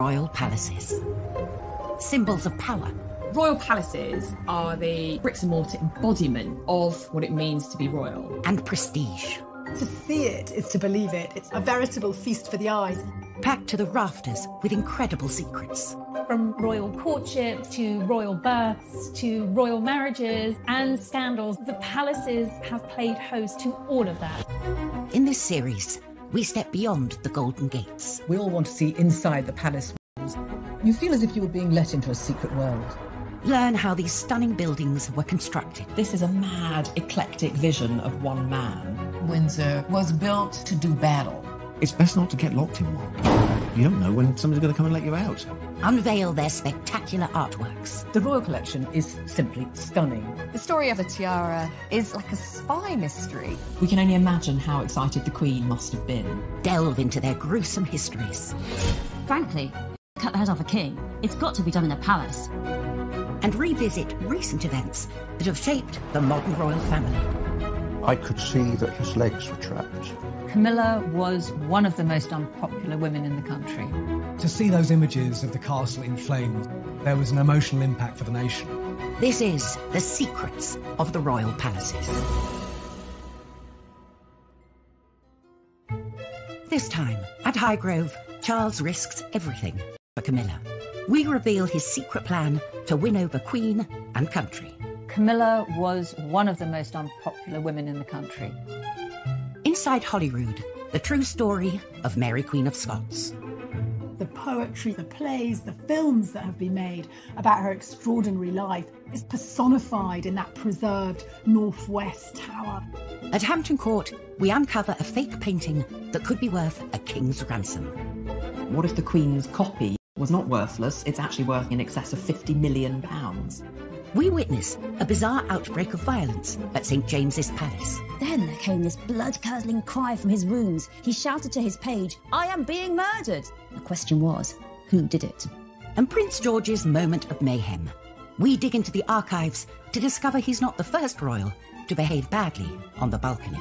royal palaces. Symbols of power. Royal palaces are the bricks and mortar embodiment of what it means to be royal. And prestige. To see it is to believe it. It's a veritable feast for the eyes. Packed to the rafters with incredible secrets. From royal courtships to royal births to royal marriages and scandals, the palaces have played host to all of that. In this series, we step beyond the Golden Gates. We all want to see inside the palace walls. You feel as if you were being let into a secret world. Learn how these stunning buildings were constructed. This is a mad, eclectic vision of one man. Windsor was built to do battle. It's best not to get locked in one. You don't know when somebody's going to come and let you out. Unveil their spectacular artworks. The royal collection is simply stunning. The story of the tiara is like a spy mystery. We can only imagine how excited the Queen must have been. Delve into their gruesome histories. Frankly, cut the head off a king. It's got to be done in a palace. And revisit recent events that have shaped the modern royal family. I could see that his legs were trapped. Camilla was one of the most unpopular women in the country. To see those images of the castle in flames, there was an emotional impact for the nation. This is The Secrets of the Royal Palaces. This time, at Highgrove, Charles risks everything for Camilla. We reveal his secret plan to win over Queen and country. Camilla was one of the most unpopular women in the country. Inside Holyrood, the true story of Mary Queen of Scots. The poetry, the plays, the films that have been made about her extraordinary life is personified in that preserved Northwest Tower. At Hampton Court, we uncover a fake painting that could be worth a king's ransom. What if the Queen's copy was not worthless? It's actually worth in excess of £50 million. We witness a bizarre outbreak of violence at St. James's Palace. Then there came this blood-curdling cry from his wounds. He shouted to his page, "I am being murdered!" The question was, who did it? And Prince George's moment of mayhem. We dig into the archives to discover he's not the first royal to behave badly on the balcony.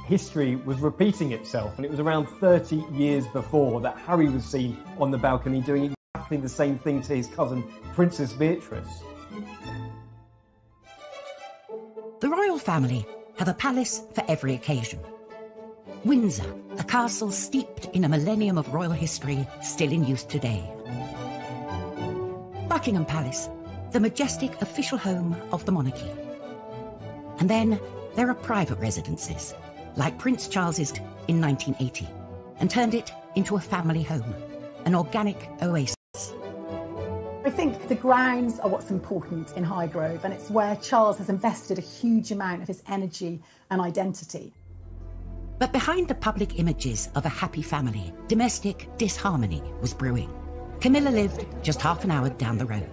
History was repeating itself, and it was around 30 years before that Harry was seen on the balcony doing exactly the same thing to his cousin, Princess Beatrice. The royal family have a palace for every occasion. Windsor, a castle steeped in a millennium of royal history, still in use today. Buckingham Palace, the majestic official home of the monarchy. And then there are private residences, like Prince Charles's in 1980, and turned it into a family home, an organic oasis. I think the grounds are what's important in Highgrove, and it's where Charles has invested a huge amount of his energy and identity. But behind the public images of a happy family, domestic disharmony was brewing. Camilla lived just half an hour down the road.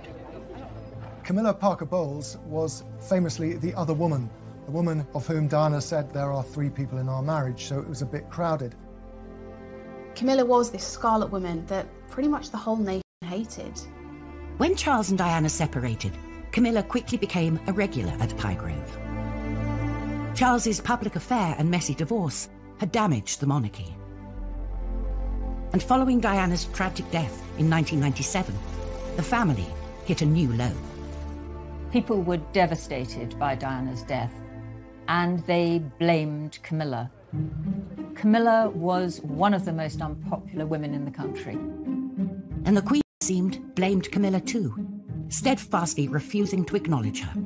Camilla Parker Bowles was famously the other woman, the woman of whom Diana said there are 3 people in our marriage, so it was a bit crowded. Camilla was this scarlet woman that pretty much the whole nation hated. When Charles and Diana separated, Camilla quickly became a regular at Highgrove. Charles's public affair and messy divorce had damaged the monarchy. And following Diana's tragic death in 1997, the family hit a new low. People were devastated by Diana's death, and they blamed Camilla. Camilla was one of the most unpopular women in the country. And the Queen seemed blamed Camilla too, steadfastly refusing to acknowledge her.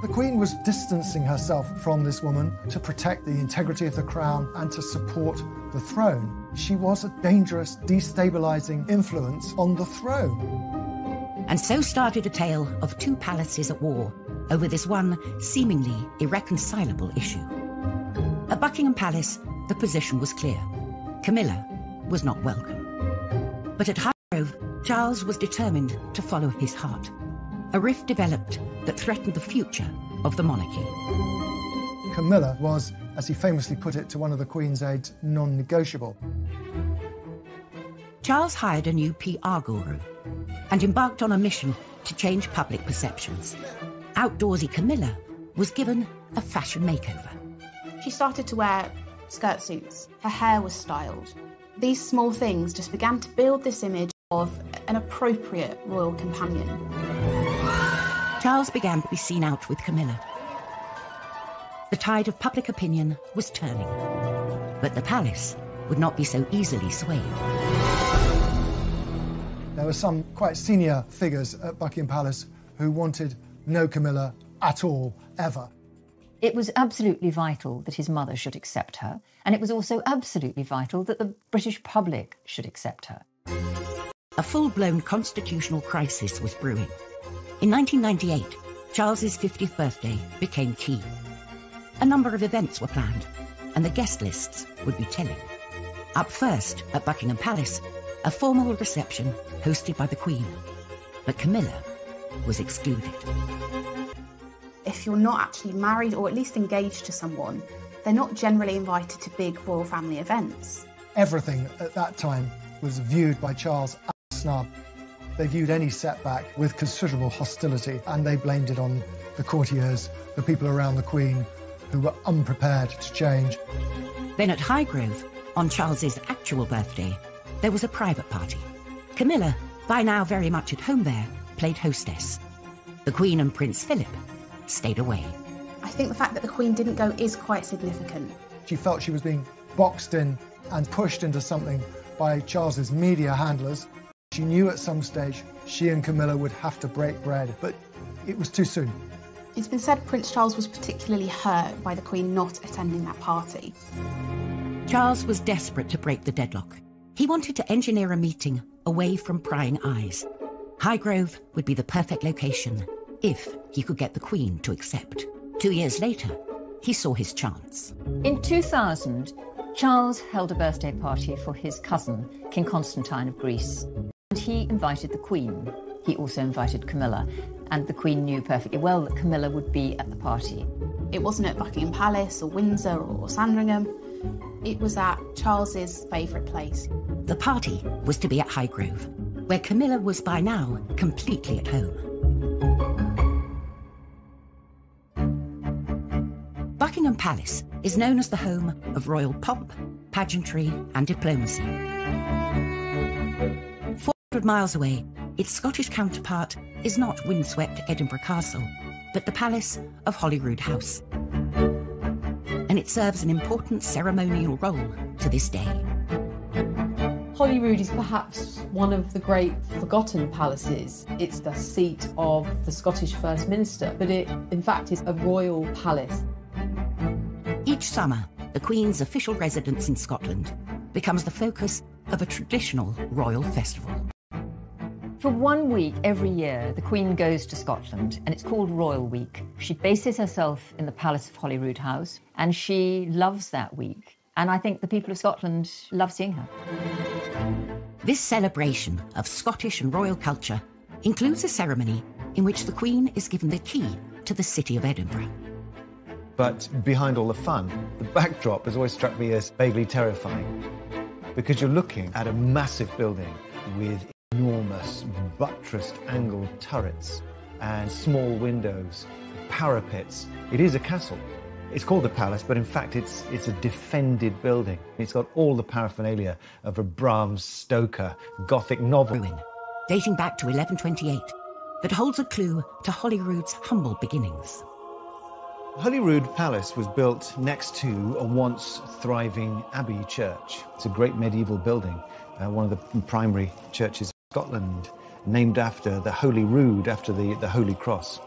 The Queen was distancing herself from this woman to protect the integrity of the crown and to support the throne. She was a dangerous, destabilising influence on the throne. And so started a tale of 2 palaces at war over this one seemingly irreconcilable issue. At Buckingham Palace, the position was clear. Camilla was not welcome. But at Highgrove, Charles was determined to follow his heart. A rift developed that threatened the future of the monarchy. Camilla was, as he famously put it to one of the Queen's aides, non-negotiable. Charles hired a new PR guru and embarked on a mission to change public perceptions. Outdoorsy Camilla was given a fashion makeover. She started to wear skirt suits. Her hair was styled. These small things just began to build this image of an appropriate royal companion. Charles began to be seen out with Camilla. The tide of public opinion was turning, but the palace would not be so easily swayed. There were some quite senior figures at Buckingham Palace who wanted no Camilla at all, ever. It was absolutely vital that his mother should accept her, and it was also absolutely vital that the British public should accept her. A full-blown constitutional crisis was brewing. In 1998, Charles's 50th birthday became key. A number of events were planned, and the guest lists would be telling. Up first, at Buckingham Palace, a formal reception hosted by the Queen. But Camilla was excluded. If you're not actually married or at least engaged to someone, they're not generally invited to big royal family events. Everything at that time was viewed by Charles as a snub. They viewed any setback with considerable hostility, and they blamed it on the courtiers, the people around the Queen, who were unprepared to change. Then at Highgrove, on Charles's actual birthday, there was a private party. Camilla, by now very much at home there, played hostess. The Queen and Prince Philip stayed away. I think the fact that the Queen didn't go is quite significant. She felt she was being boxed in and pushed into something by Charles's media handlers. She knew at some stage she and Camilla would have to break bread, but it was too soon. It's been said Prince Charles was particularly hurt by the Queen not attending that party. Charles was desperate to break the deadlock. He wanted to engineer a meeting away from prying eyes. Highgrove would be the perfect location if he could get the Queen to accept. 2 years later, he saw his chance. In 2000, Charles held a birthday party for his cousin, King Constantine of Greece, and he invited the Queen. He also invited Camilla, and the Queen knew perfectly well that Camilla would be at the party. It wasn't at Buckingham Palace or Windsor or Sandringham. It was at Charles's favourite place. The party was to be at Highgrove, where Camilla was by now completely at home. Buckingham Palace is known as the home of royal pomp, pageantry and diplomacy. 400 miles away, its Scottish counterpart is not windswept Edinburgh Castle, but the palace of Holyrood House. And it serves an important ceremonial role to this day. Holyrood is perhaps one of the great forgotten palaces. It's the seat of the Scottish First Minister, but it in fact is a royal palace. Each summer, the Queen's official residence in Scotland becomes the focus of a traditional royal festival. For 1 week every year, the Queen goes to Scotland, and it's called Royal Week. She bases herself in the Palace of Holyrood House, and she loves that week. And I think the people of Scotland love seeing her. This celebration of Scottish and royal culture includes a ceremony in which the Queen is given the key to the city of Edinburgh. But behind all the fun, the backdrop has always struck me as vaguely terrifying, because you're looking at a massive building with enormous buttressed angled turrets and small windows, parapets. It is a castle. It's called the palace, but in fact it's a defended building. It's got all the paraphernalia of a Bram Stoker Gothic novel. Ruin, dating back to 1128, that holds a clue to Holyrood's humble beginnings. Holyrood Palace was built next to a once thriving abbey church. It's a great medieval building, one of the primary churches of Scotland, named after the Holyrood, after the Holy Cross.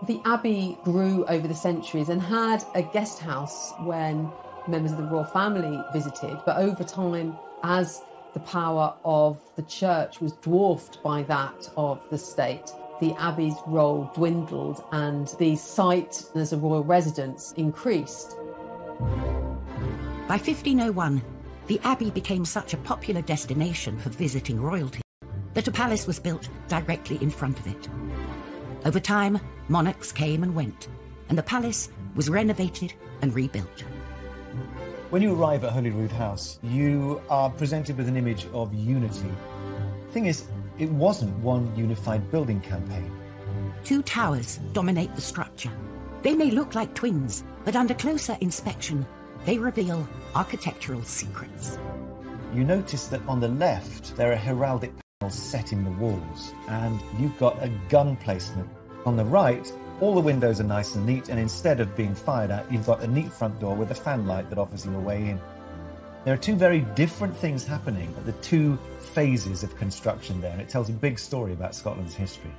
The abbey grew over the centuries and had a guest house when members of the royal family visited, but over time, as the power of the church was dwarfed by that of the state, the abbey's role dwindled and the site as a royal residence increased. By 1501, the abbey became such a popular destination for visiting royalty that a palace was built directly in front of it. Over time, monarchs came and went, and the palace was renovated and rebuilt. When you arrive at Holyrood House, you are presented with an image of unity. The thing is, it wasn't one unified building campaign. 2 towers dominate the structure. They may look like twins, but under closer inspection, they reveal architectural secrets. you notice that on the left there are heraldic panels set in the walls, and you've got a gun placement. On the right, all the windows are nice and neat, and instead of being fired at, you've got a neat front door with a fan light that offers you a way in. There are two very different things happening at the two phases of construction there, and it tells a big story about Scotland's history.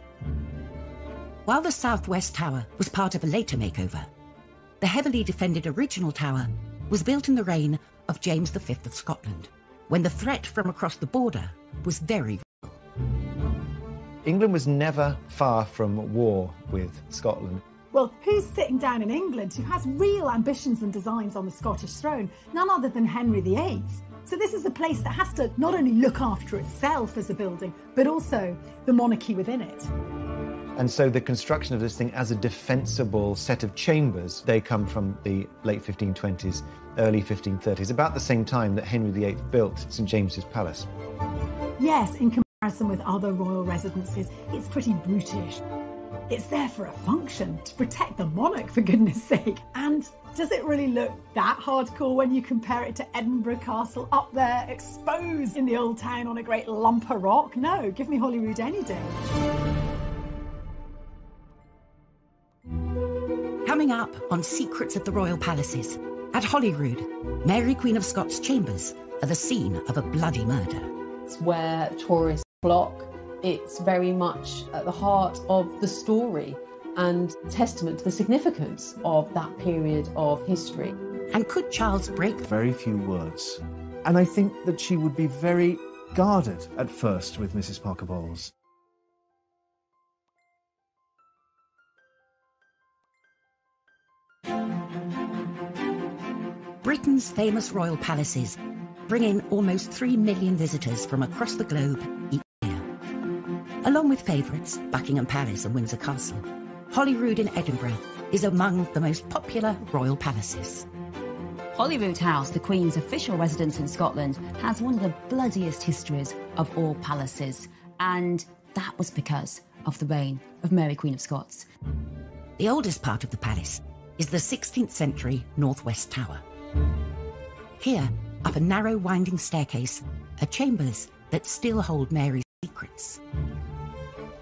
While the southwest tower was part of a later makeover, the heavily defended original tower was built in the reign of James V of Scotland, when the threat from across the border was very real. England was never far from war with Scotland. Well, who's sitting down in England who has real ambitions and designs on the Scottish throne? None other than Henry VIII. So this is a place that has to not only look after itself as a building, but also the monarchy within it. And so the construction of this thing as a defensible set of chambers, they come from the late 1520s, early 1530s, about the same time that Henry VIII built St James's Palace. Yes, in comparison with other royal residences, it's pretty brutish. It's there for a function, to protect the monarch, for goodness sake. And does it really look that hardcore when you compare it to Edinburgh Castle up there, exposed in the old town on a great lump of rock? No, give me Holyrood any day. Coming up on Secrets of the Royal Palaces, at Holyrood, Mary Queen of Scots' chambers are the scene of a bloody murder. It's where tourists flock. It's very much at the heart of the story and testament to the significance of that period of history. And could Charles break? Very few words. And I think that she would be very guarded at first with Mrs. Parker Bowles. Britain's famous royal palaces bring in almost 3 million visitors from across the globe each year. Along with favourites, Buckingham Palace and Windsor Castle, Holyrood in Edinburgh is among the most popular royal palaces. Holyrood House, the Queen's official residence in Scotland, has one of the bloodiest histories of all palaces, and that was because of the reign of Mary Queen of Scots. The oldest part of the palace is the 16th century Northwest Tower. Here, up a narrow winding staircase, are chambers that still hold Mary's secrets.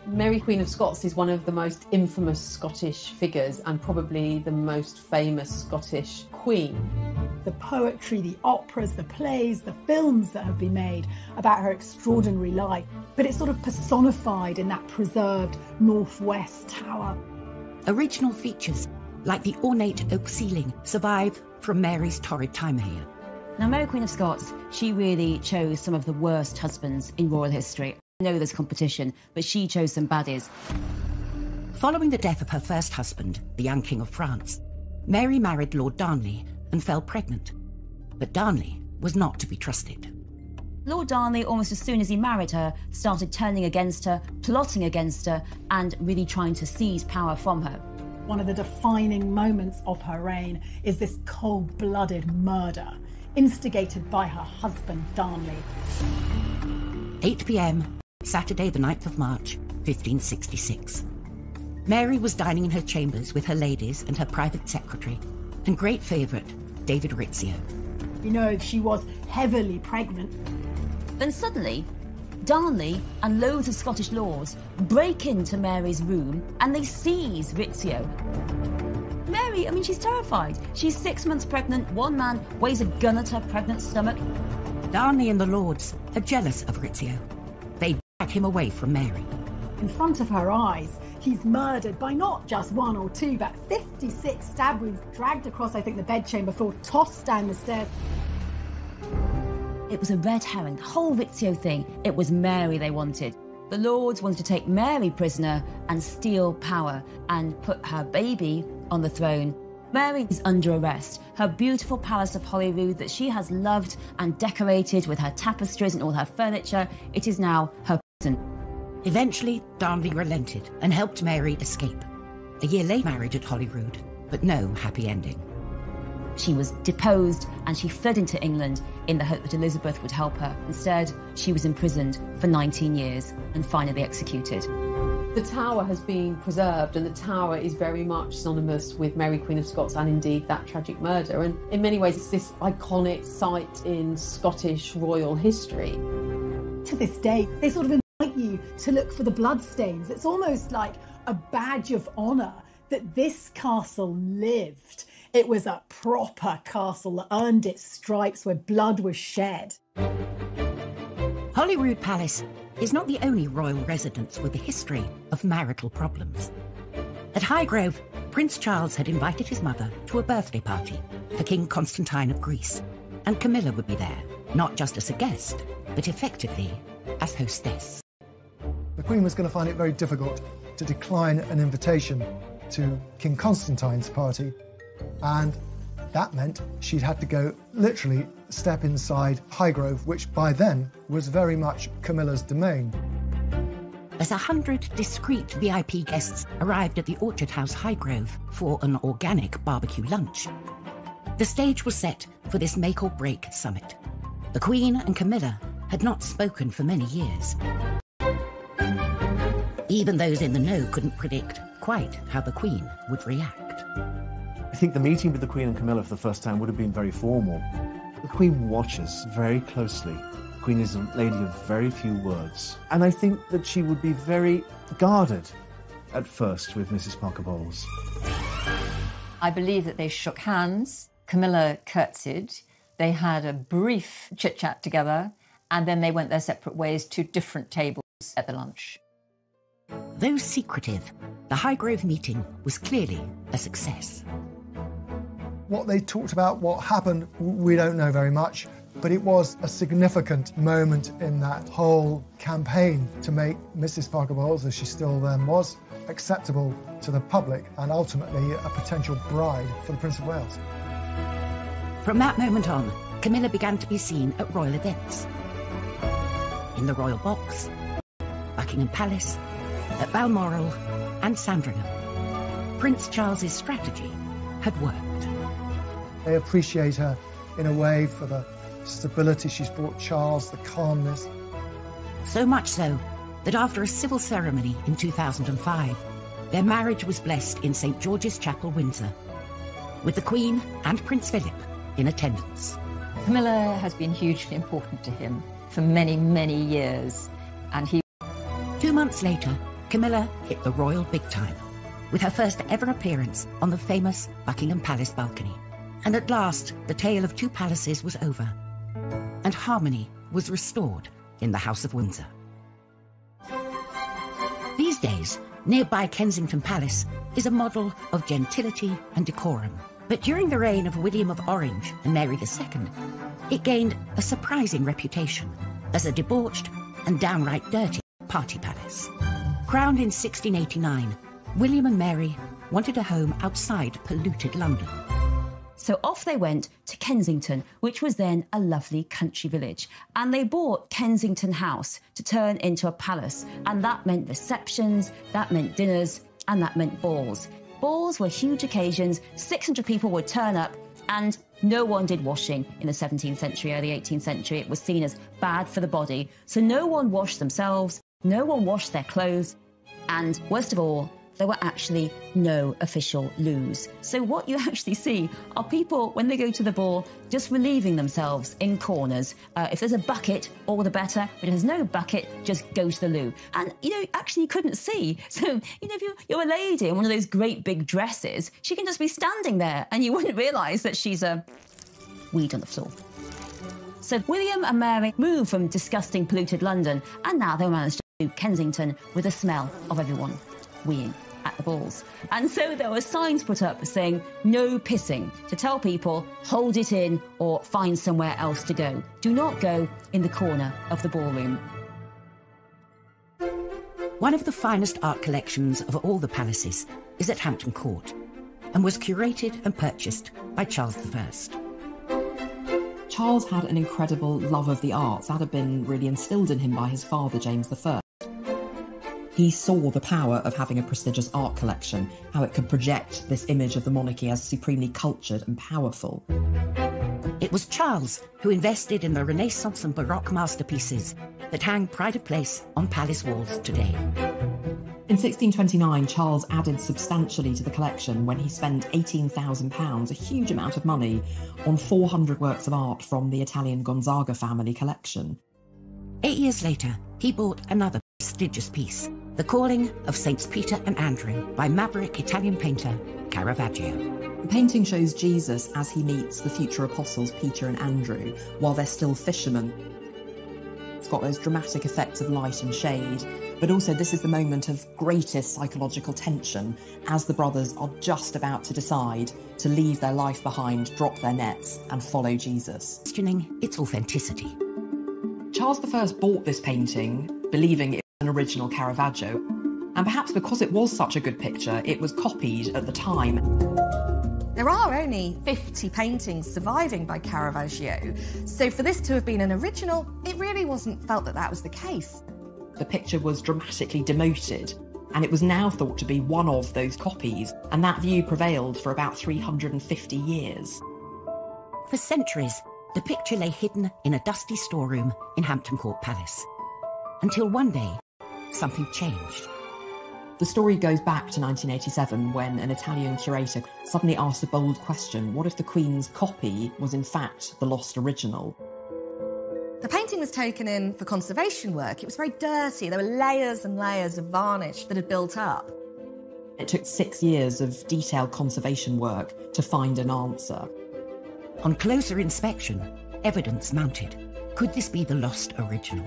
Mary Queen of Scots is one of the most infamous Scottish figures and probably the most famous Scottish queen. The poetry, the operas, the plays, the films that have been made about her extraordinary life, but it's sort of personified in that preserved Northwest Tower. Original features, like the ornate oak ceiling, survive from Mary's torrid time here. Now, Mary Queen of Scots, she really chose some of the worst husbands in royal history. I know there's competition, but she chose some baddies. Following the death of her first husband, the young King of France, Mary married Lord Darnley and fell pregnant. But Darnley was not to be trusted. Lord Darnley, almost as soon as he married her, started turning against her, plotting against her, and really trying to seize power from her. One of the defining moments of her reign is this cold-blooded murder, instigated by her husband, Darnley. 8 p.m, Saturday the 9th of March, 1566. Mary was dining in her chambers with her ladies and her private secretary, and great favourite, David Rizzio. You know, she was heavily pregnant. Then suddenly, Darnley and loads of Scottish lords break into Mary's room and they seize Rizzio. Mary, she's terrified. She's 6 months pregnant, one man weighs a gun at her pregnant stomach. Darnley and the lords are jealous of Rizzio. They drag him away from Mary. In front of her eyes, he's murdered by not just one or two, but 56 stab wounds, dragged across, I think, the bedchamber floor, tossed down the stairs. It was a red herring, the whole Rizzio thing. It was Mary they wanted. The lords wanted to take Mary prisoner and steal power and put her baby on the throne. Mary is under arrest. Her beautiful palace of Holyrood that she has loved and decorated with her tapestries and all her furniture, it is now her prison. Eventually, Darnley relented and helped Mary escape. A year later, married at Holyrood, but no happy ending. She was deposed and she fled into England in the hope that Elizabeth would help her. Instead, she was imprisoned for 19 years and finally executed. The tower has been preserved, and the tower is very much synonymous with Mary Queen of Scots and indeed that tragic murder. And in many ways, it's this iconic site in Scottish royal history. To this day, they sort of invite you to look for the bloodstains. It's almost like a badge of honour that this castle lived. It was a proper castle that earned its stripes where blood was shed. Holyrood Palace is not the only royal residence with a history of marital problems. At Highgrove, Prince Charles had invited his mother to a birthday party for King Constantine of Greece, and Camilla would be there, not just as a guest, but effectively as hostess. The Queen was going to find it very difficult to decline an invitation to King Constantine's party, and that meant she'd had to go literally step inside Highgrove, which by then was very much Camilla's domain. As 100 discreet VIP guests arrived at the Orchard House Highgrove for an organic barbecue lunch, the stage was set for this make-or-break summit. The Queen and Camilla had not spoken for many years. Even those in the know couldn't predict quite how the Queen would react. I think the meeting with the Queen and Camilla for the first time would have been very formal. The Queen watches very closely. The Queen is a lady of very few words. And I think that she would be very guarded at first with Mrs. Parker Bowles. I believe that they shook hands. Camilla curtsied. They had a brief chit-chat together, and then they went their separate ways to different tables at the lunch. Though secretive, the Highgrove meeting was clearly a success. What they talked about, what happened, we don't know very much, but it was a significant moment in that whole campaign to make Mrs. Parker Bowles, as she still then was, acceptable to the public and ultimately a potential bride for the Prince of Wales. From that moment on, Camilla began to be seen at royal events. In the Royal Box, Buckingham Palace, at Balmoral and Sandringham. Prince Charles's strategy had worked. They appreciate her in a way for the stability she's brought Charles, the calmness. So much so that after a civil ceremony in 2005, their marriage was blessed in St. George's Chapel, Windsor, with the Queen and Prince Philip in attendance. Camilla has been hugely important to him for many, many years, and he... 2 months later, Camilla hit the royal big time, with her first ever appearance on the famous Buckingham Palace balcony. And at last, the tale of two palaces was over, and harmony was restored in the House of Windsor. These days, nearby Kensington Palace is a model of gentility and decorum. But during the reign of William of Orange and Mary II, it gained a surprising reputation as a debauched and downright dirty party palace. Crowned in 1689, William and Mary wanted a home outside polluted London. So off they went to Kensington, which was then a lovely country village. And they bought Kensington House to turn into a palace. And that meant receptions, that meant dinners, and that meant balls. Balls were huge occasions, 600 people would turn up, and no one did washing in the 17th century, early 18th century. It was seen as bad for the body. So no one washed themselves, no one washed their clothes, and worst of all, there were actually no official loos. So what you actually see are people, when they go to the ball, just relieving themselves in corners. If there's a bucket, all the better. But if there's no bucket, just go to the loo. And, actually you couldn't see. So, if you're a lady in one of those great big dresses, she can just be standing there and you wouldn't realise that she's a weed on the floor. So William and Mary moved from disgusting, polluted London, and now they managed to do Kensington with the smell of everyone weeing at the balls. And so there were signs put up saying no pissing, to tell people hold it in or find somewhere else to go. Do not go in the corner of the ballroom. One of the finest art collections of all the palaces is at Hampton Court and was curated and purchased by Charles I. Charles had an incredible love of the arts that had been really instilled in him by his father, James I. He saw the power of having a prestigious art collection, how it could project this image of the monarchy as supremely cultured and powerful. It was Charles who invested in the Renaissance and Baroque masterpieces that hang pride of place on palace walls today. In 1629, Charles added substantially to the collection when he spent £18,000, a huge amount of money, on 400 works of art from the Italian Gonzaga family collection. 8 years later, he bought another prestigious piece, The Calling of Saints Peter and Andrew by maverick Italian painter Caravaggio. The painting shows Jesus as he meets the future apostles Peter and Andrew while they're still fishermen. It's got those dramatic effects of light and shade, but also this is the moment of greatest psychological tension as the brothers are just about to decide to leave their life behind, drop their nets and follow Jesus. Questioning its authenticity. Charles I bought this painting believing it was an original Caravaggio, and perhaps because it was such a good picture, it was copied at the time. There are only 50 paintings surviving by Caravaggio, so for this to have been an original, it really wasn't felt that that was the case. The picture was dramatically demoted, and it was now thought to be one of those copies, and that view prevailed for about 350 years. For centuries, the picture lay hidden in a dusty storeroom in Hampton Court Palace. Until one day, something changed. The story goes back to 1987 when an Italian curator suddenly asked a bold question: what if the Queen's copy was in fact the lost original? The painting was taken in for conservation work. It was very dirty. There were layers and layers of varnish that had built up. It took 6 years of detailed conservation work to find an answer. On closer inspection, evidence mounted. Could this be the lost original?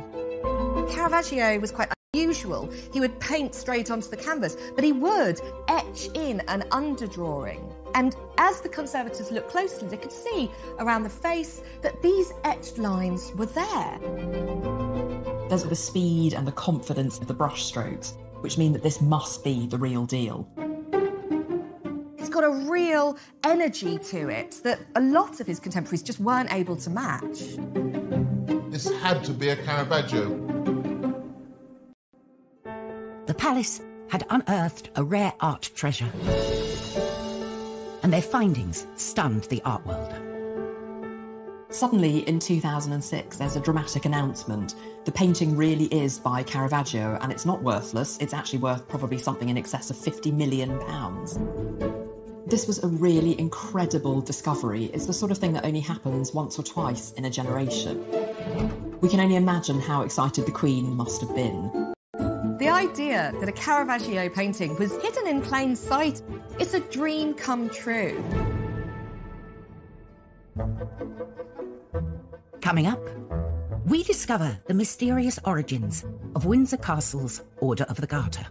Caravaggio was quite unusual. He would paint straight onto the canvas, but he would etch in an underdrawing. And as the conservators looked closely, they could see around the face that these etched lines were there. There's the speed and the confidence of the brushstrokes, which mean that this must be the real deal. It's got a real energy to it that a lot of his contemporaries just weren't able to match. This had to be a Caravaggio. The palace had unearthed a rare art treasure, and their findings stunned the art world. Suddenly, in 2006, there's a dramatic announcement. The painting really is by Caravaggio, and it's not worthless. It's actually worth probably something in excess of £50 million. This was a really incredible discovery. It's the sort of thing that only happens once or twice in a generation. We can only imagine how excited the Queen must have been. The idea that a Caravaggio painting was hidden in plain sight, it's a dream come true. Coming up, we discover the mysterious origins of Windsor Castle's Order of the Garter.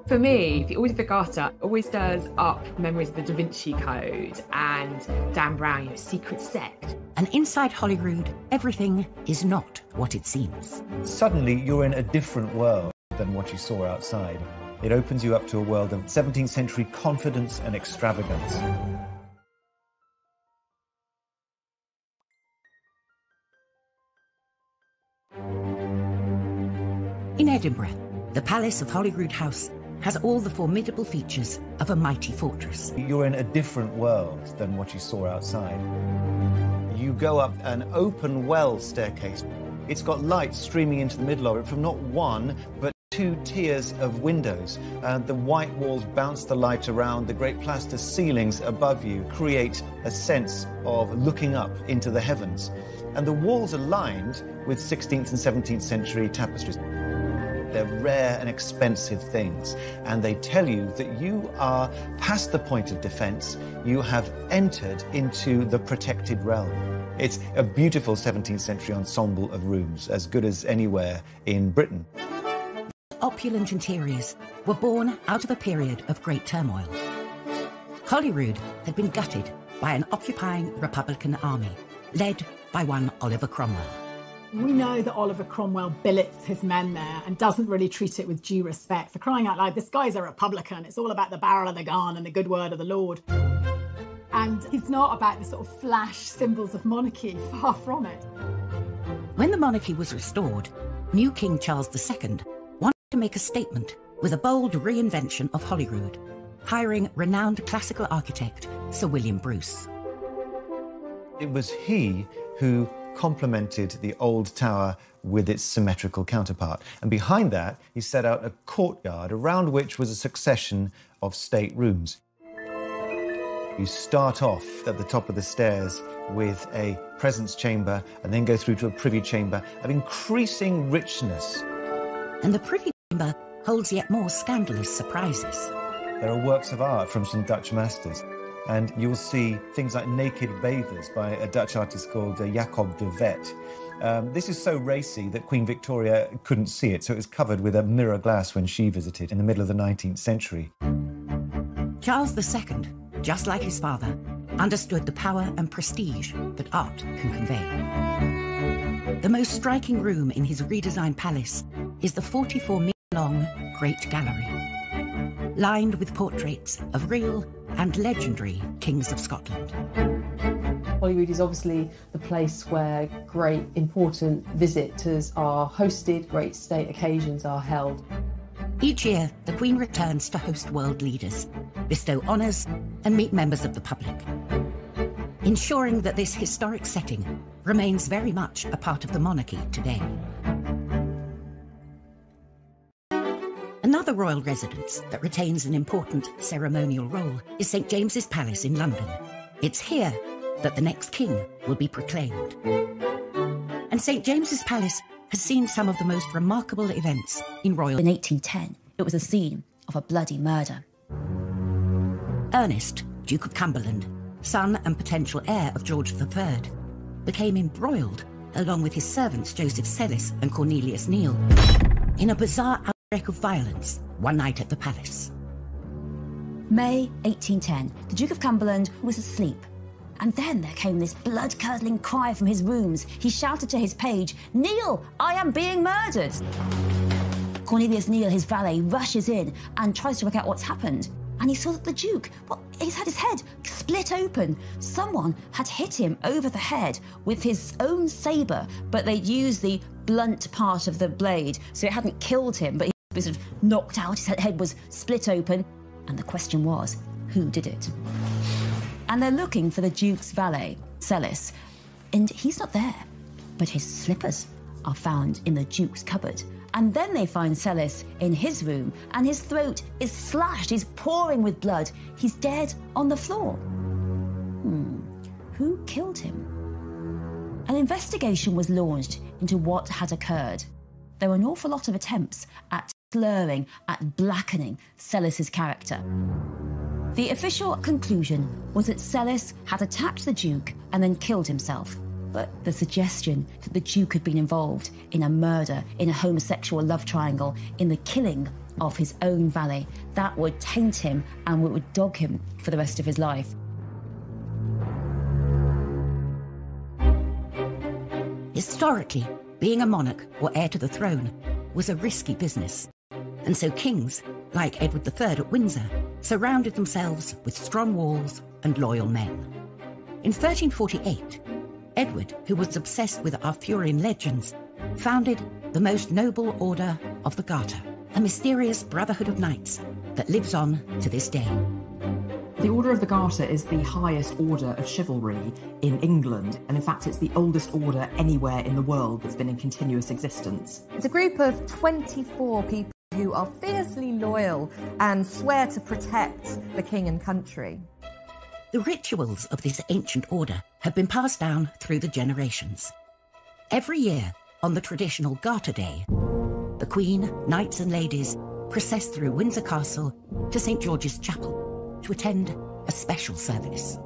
For me, the Order of the Garter always stirs up memories of the Da Vinci Code and Dan Brown, secret sect. And inside Holyrood, everything is not what it seems. Suddenly, you're in a different world than what you saw outside. It opens you up to a world of 17th century confidence and extravagance. In Edinburgh, the Palace of Holyrood House has all the formidable features of a mighty fortress. You're in a different world than what you saw outside. You go up an open well staircase. It's got light streaming into the middle of it from not one, but 2 tiers of windows. The white walls bounce the light around. The great plaster ceilings above you create a sense of looking up into the heavens. And the walls are lined with 16th and 17th century tapestries. They're rare and expensive things, and they tell you that you are past the point of defense. You have entered into the protected realm. It's a beautiful 17th century ensemble of rooms, as good as anywhere in Britain. Opulent interiors were born out of a period of great turmoil. Holyrood had been gutted by an occupying Republican army, led by one Oliver Cromwell. We know that Oliver Cromwell billets his men there and doesn't really treat it with due respect. For crying out loud, this guy's a Republican. It's all about the barrel of the gun and the good word of the Lord. And he's not about the sort of flash symbols of monarchy, far from it. When the monarchy was restored, new King Charles II wanted to make a statement with a bold reinvention of Holyrood, hiring renowned classical architect Sir William Bruce. It was he who complemented the old tower with its symmetrical counterpart. And behind that, he set out a courtyard around which was a succession of state rooms. You start off at the top of the stairs with a presence chamber and then go through to a privy chamber of increasing richness. And the privy chamber holds yet more scandalous surprises. There are works of art from some Dutch masters, and you'll see things like naked bathers by a Dutch artist called Jacob de Vet. This is so racy that Queen Victoria couldn't see it, so it was covered with a mirror glass when she visited in the middle of the 19th century. Charles II, just like his father, understood the power and prestige that art can convey. The most striking room in his redesigned palace is the 44-metre-long Great Gallery, lined with portraits of real and legendary kings of Scotland. Holyrood is obviously the place where great important visitors are hosted, great state occasions are held. Each year, the Queen returns to host world leaders, bestow honours and meet members of the public, ensuring that this historic setting remains very much a part of the monarchy today. Another royal residence that retains an important ceremonial role is St James's Palace in London. It's here that the next king will be proclaimed. And St James's Palace has seen some of the most remarkable events in royal... In 1810, it was a scene of a bloody murder. Ernest, Duke of Cumberland, son and potential heir of George III, became embroiled, along with his servants Joseph Sellis and Cornelius Neil, in a bizarre outbreak of violence one night at the palace. May 1810, the Duke of Cumberland was asleep. And then there came this blood-curdling cry from his rooms. He shouted to his page, "Neil, I am being murdered!" Cornelius Neil, his valet, rushes in and tries to work out what's happened. And he saw that the Duke, he's had his head split open. Someone had hit him over the head with his own sabre, but they'd used the blunt part of the blade, so it hadn't killed him, but he was sort of knocked out, his head was split open. And the question was, who did it? And they're looking for the Duke's valet, Sellis, and he's not there. But his slippers are found in the Duke's cupboard. And then they find Sellis in his room, and his throat is slashed, he's pouring with blood. He's dead on the floor. Who killed him? An investigation was launched into what had occurred. There were an awful lot of attempts at slurring, at blackening Sellis's character. The official conclusion was that Sellis had attacked the Duke and then killed himself. But the suggestion that the Duke had been involved in a murder, in a homosexual love triangle, in the killing of his own valet, that would taint him and would dog him for the rest of his life. Historically, being a monarch or heir to the throne was a risky business. And so kings, like Edward III at Windsor, surrounded themselves with strong walls and loyal men. In 1348, Edward, who was obsessed with Arthurian legends, founded the most noble order of the Garter, a mysterious brotherhood of knights that lives on to this day. The Order of the Garter is the highest order of chivalry in England, and in fact it's the oldest order anywhere in the world that's been in continuous existence. It's a group of 24 people who are fiercely loyal and swear to protect the king and country. The rituals of this ancient order have been passed down through the generations. Every year, on the traditional Garter Day, the Queen, knights and ladies process through Windsor Castle to St George's Chapel to attend a special service.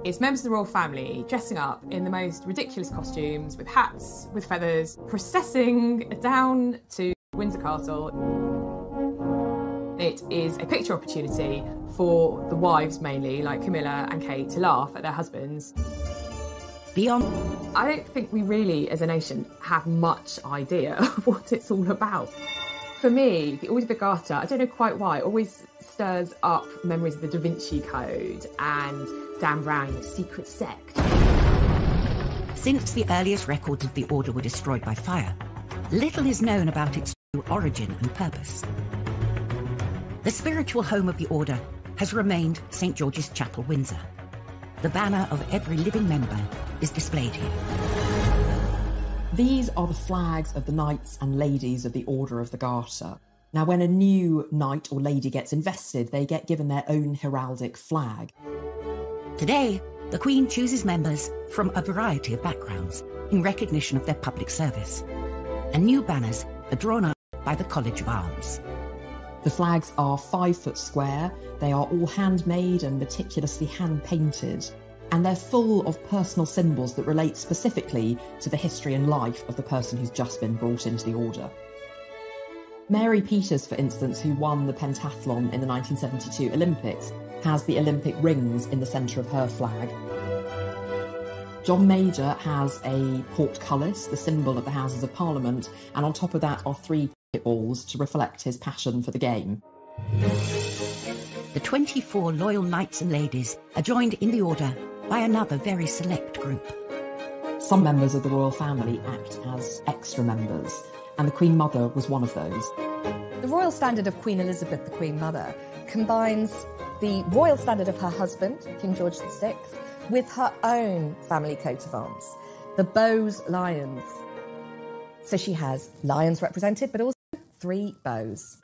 It's members of the royal family dressing up in the most ridiculous costumes, with hats, with feathers, processing down to Windsor Castle. It is a picture opportunity for the wives mainly, like Camilla and Kate, to laugh at their husbands. Beyond... I don't think we really, as a nation, have much idea of what it's all about. For me, the Order of the Garter, I don't know quite why, always stirs up memories of the Da Vinci Code and Dan Brown's secret sect. Since the earliest records of the order were destroyed by fire, little is known about its true origin and purpose. The spiritual home of the order has remained St George's Chapel, Windsor. The banner of every living member is displayed here. These are the flags of the knights and ladies of the Order of the Garter. Now, when a new knight or lady gets invested, they get given their own heraldic flag. Today, the Queen chooses members from a variety of backgrounds in recognition of their public service. And new banners are drawn up by the College of Arms. The flags are 5 foot square, they are all handmade and meticulously hand-painted, and they're full of personal symbols that relate specifically to the history and life of the person who's just been brought into the order. Mary Peters, for instance, who won the pentathlon in the 1972 Olympics, has the Olympic rings in the centre of her flag. John Major has a portcullis, the symbol of the Houses of Parliament, and on top of that are 3 cricket balls to reflect his passion for the game. The 24 loyal knights and ladies are joined in the order by another very select group. Some members of the royal family act as extra members, and the Queen Mother was one of those. The royal standard of Queen Elizabeth, the Queen Mother, combines the royal standard of her husband, King George VI, with her own family coat of arms, the Bowes Lions. So she has lions represented, but also 3 bows.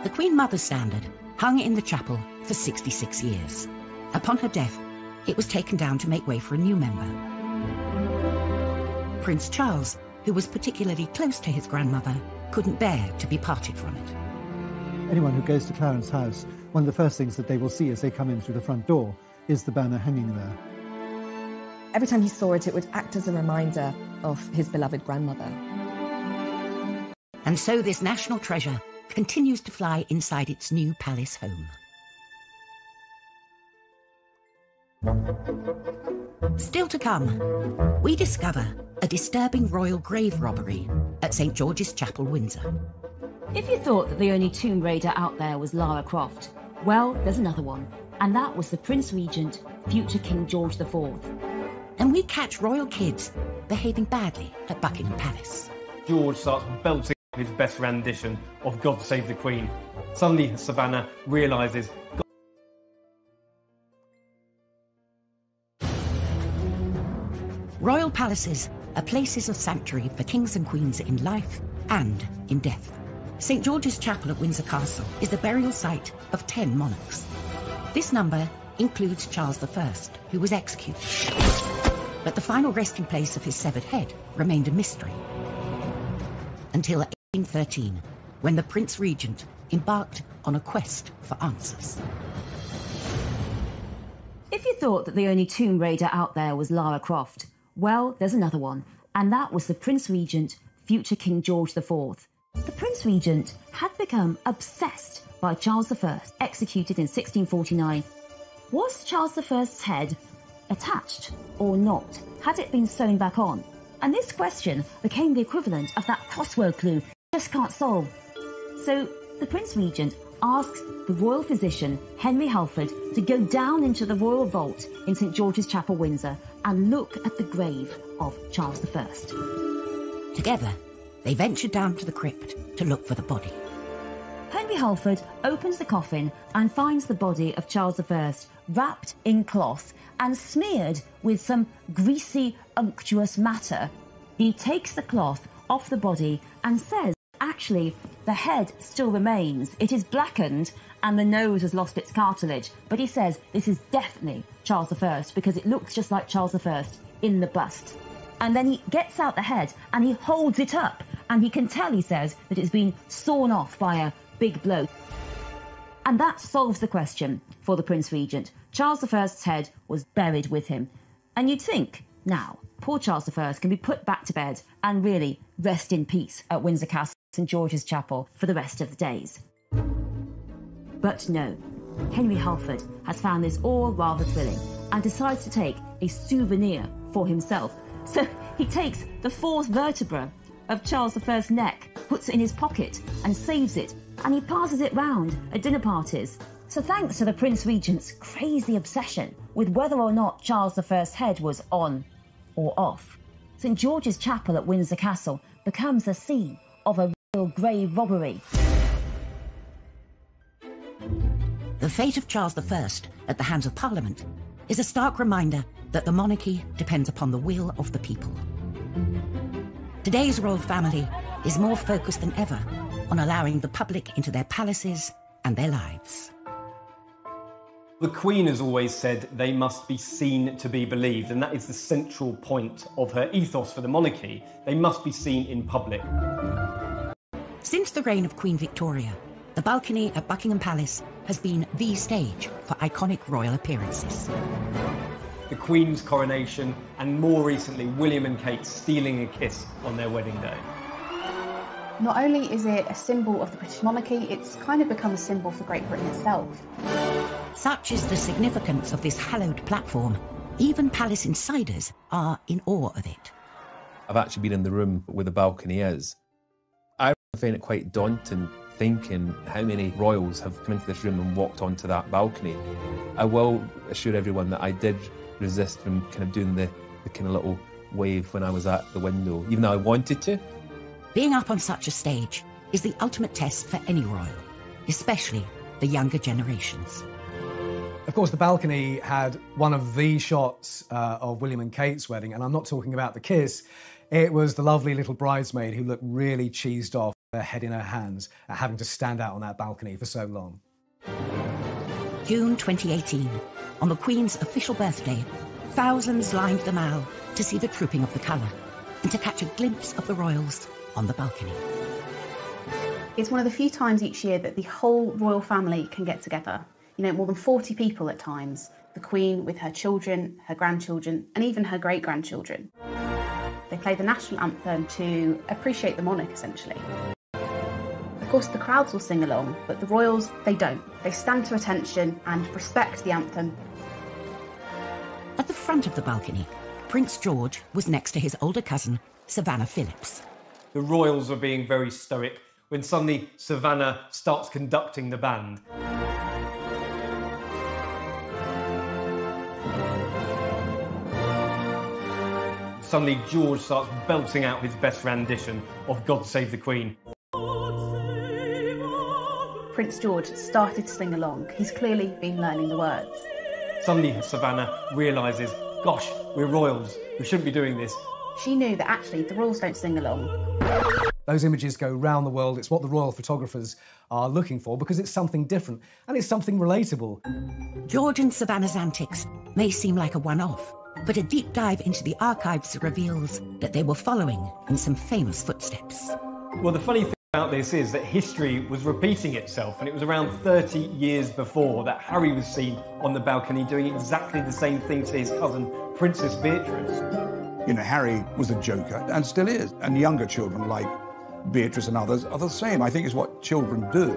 The Queen Mother's standard hung in the chapel for 66 years. Upon her death, it was taken down to make way for a new member. Prince Charles, who was particularly close to his grandmother, couldn't bear to be parted from it. Anyone who goes to Clarence House, one of the first things that they will see as they come in through the front door is the banner hanging there. Every time he saw it, it would act as a reminder of his beloved grandmother. And so this national treasure continues to fly inside its new palace home. Still to come, we discover a disturbing royal grave robbery at St. George's Chapel, Windsor. If you thought that the only Tomb Raider out there was Lara Croft, well, there's another one, and that was the Prince Regent, future King George IV. And we catch royal kids behaving badly at Buckingham Palace. George starts belting his best rendition of God Save the Queen. Suddenly, Savannah realises Royal palaces are places of sanctuary for kings and queens in life and in death. St. George's Chapel at Windsor Castle is the burial site of 10 monarchs. This number includes Charles I, who was executed. But the final resting place of his severed head remained a mystery. Until 1813, when the Prince Regent embarked on a quest for answers. If you thought that the only Tomb Raider out there was Lara Croft, well, there's another one, and that was the Prince Regent, future King George IV. The Prince Regent had become obsessed by Charles I, executed in 1649. Was Charles I's head attached or not? Had it been sewn back on? And this question became the equivalent of that crossword clue you just can't solve. So the Prince Regent asks the royal physician, Henry Halford, to go down into the royal vault in St. George's Chapel, Windsor, and look at the grave of Charles I. Together, they ventured down to the crypt to look for the body. Henry Halford opens the coffin and finds the body of Charles I wrapped in cloth and smeared with some greasy, unctuous matter. He takes the cloth off the body and says, actually, the head still remains. It is blackened and the nose has lost its cartilage. But he says this is definitely Charles I because it looks just like Charles I in the bust. And then he gets out the head and he holds it up and he can tell, he says, that it's been sawn off by a big blow. And that solves the question for the Prince Regent. Charles I's head was buried with him. And you'd think, now, poor Charles I can be put back to bed and really rest in peace at Windsor Castle, St. George's Chapel, for the rest of the days. But no, Henry Halford has found this all rather thrilling and decides to take a souvenir for himself. So he takes the 4th vertebra of Charles I's neck, puts it in his pocket and saves it, and he passes it round at dinner parties. So thanks to the Prince Regent's crazy obsession with whether or not Charles I's head was on or off, St. George's Chapel at Windsor Castle becomes the scene of a real grave robbery. The fate of Charles I at the hands of Parliament is a stark reminder that the monarchy depends upon the will of the people. Today's royal family is more focused than ever on allowing the public into their palaces and their lives. The Queen has always said they must be seen to be believed, and that is the central point of her ethos for the monarchy. They must be seen in public. Since the reign of Queen Victoria, the balcony at Buckingham Palace has been the stage for iconic royal appearances. The Queen's coronation, and more recently, William and Kate stealing a kiss on their wedding day. Not only is it a symbol of the British monarchy, it's kind of become a symbol for Great Britain itself. Such is the significance of this hallowed platform. Even palace insiders are in awe of it. I've actually been in the room where the balcony is. I find it quite daunting thinking how many royals have come into this room and walked onto that balcony. I will assure everyone that I did resist from kind of doing the kind of little wave when I was at the window, even though I wanted to. Being up on such a stage is the ultimate test for any royal, especially the younger generations. Of course, the balcony had one of the shots of William and Kate's wedding, and I'm not talking about the kiss. It was the lovely little bridesmaid who looked really cheesed off, her head in her hands, at having to stand out on that balcony for so long. June 2018, on the Queen's official birthday, thousands lined the Mall to see the trooping of the colour and to catch a glimpse of the royals on the balcony. It's one of the few times each year that the whole royal family can get together. You know, more than 40 people at times. The Queen with her children, her grandchildren, and even her great-grandchildren. They play the national anthem to appreciate the monarch, essentially. Of course, the crowds will sing along, but the royals, they don't. They stand to attention and respect the anthem. At the front of the balcony, Prince George was next to his older cousin, Savannah Phillips. The royals are being very stoic when suddenly Savannah starts conducting the band. Suddenly George starts belting out his best rendition of God Save the Queen. Prince George started to sing along. He's clearly been learning the words. Suddenly Savannah realises, gosh, we're royals, we shouldn't be doing this. She knew that actually the royals don't sing along. Those images go round the world. It's what the royal photographers are looking for because it's something different and it's something relatable. George and Savannah's antics may seem like a one-off, but a deep dive into the archives reveals that they were following in some famous footsteps. Well, the funny thing about this is that history was repeating itself, and it was around 30 years before that Harry was seen on the balcony doing exactly the same thing to his cousin, Princess Beatrice. You know, Harry was a joker, and still is, and younger children like Beatrice and others are the same. I think it's what children do.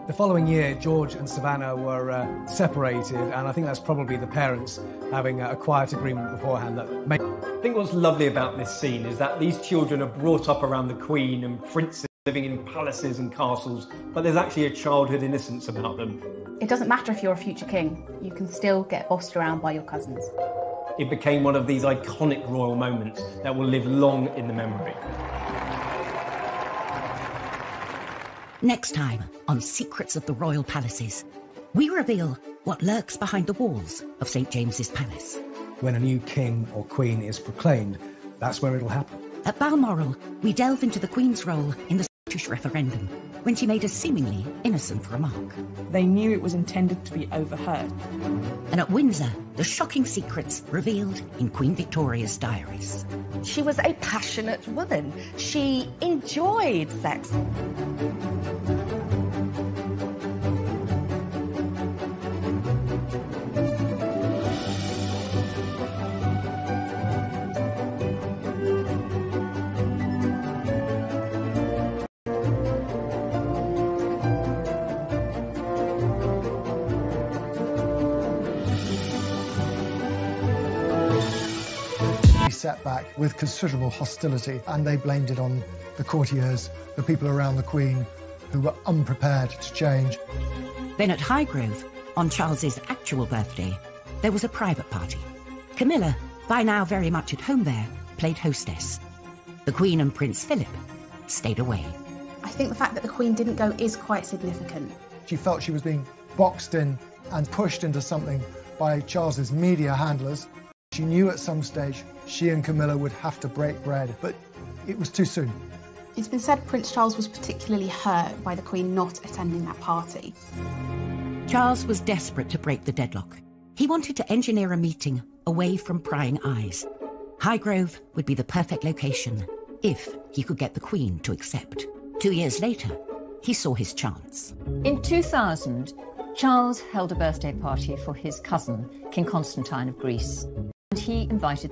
The following year, George and Savannah were separated, and I think that's probably the parents having a quiet agreement beforehand that made... I think what's lovely about this scene is that these children are brought up around the Queen and princes living in palaces and castles, but there's actually a childhood innocence about them. It doesn't matter if you're a future king, you can still get bossed around by your cousins. It became one of these iconic royal moments that will live long in the memory. Next time on Secrets of the Royal Palaces, we reveal what lurks behind the walls of St James's Palace. When a new king or queen is proclaimed, that's where it'll happen. At Balmoral, we delve into the Queen's role in the Scottish referendum, when she made a seemingly innocent remark. They knew it was intended to be overheard. And at Windsor, the shocking secrets revealed in Queen Victoria's diaries. She was a passionate woman. She enjoyed sex. Set back with considerable hostility, and they blamed it on the courtiers, the people around the Queen, who were unprepared to change. Then at Highgrove, on Charles's actual birthday, there was a private party. Camilla, by now very much at home there, played hostess. The Queen and Prince Philip stayed away. I think the fact that the Queen didn't go is quite significant. She felt she was being boxed in and pushed into something by Charles's media handlers. She knew at some stage she and Camilla would have to break bread, but it was too soon. It's been said Prince Charles was particularly hurt by the Queen not attending that party. Charles was desperate to break the deadlock. He wanted to engineer a meeting away from prying eyes. Highgrove would be the perfect location if he could get the Queen to accept. 2 years later, he saw his chance. In 2000, Charles held a birthday party for his cousin, King Constantine of Greece, and he invited the